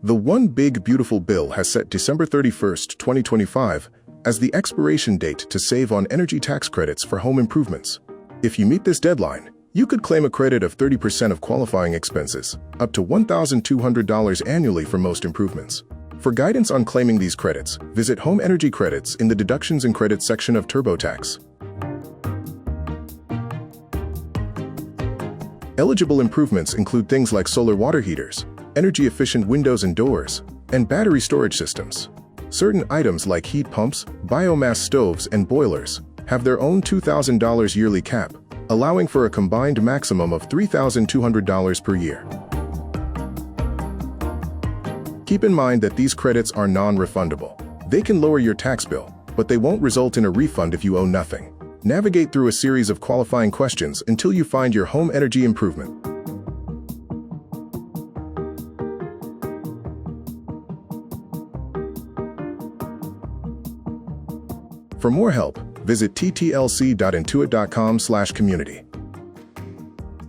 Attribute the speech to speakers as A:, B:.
A: The One Big Beautiful Bill has set December 31st, 2025 as the expiration date to save on energy tax credits for home improvements. If you meet this deadline, you could claim a credit of 30% of qualifying expenses, up to $1,200 annually for most improvements. For guidance on claiming these credits, visit Home Energy Credits in the Deductions and Credits section of TurboTax. Eligible improvements include things like solar water heaters, energy-efficient windows and doors, and battery storage systems. Certain items like heat pumps, biomass stoves, and boilers have their own $2,000 yearly cap, allowing for a combined maximum of $3,200 per year. Keep in mind that these credits are non-refundable. They can lower your tax bill, but they won't result in a refund if you owe nothing. Navigate through a series of qualifying questions until you find your home energy improvement. For more help, visit ttlc.intuit.com/community.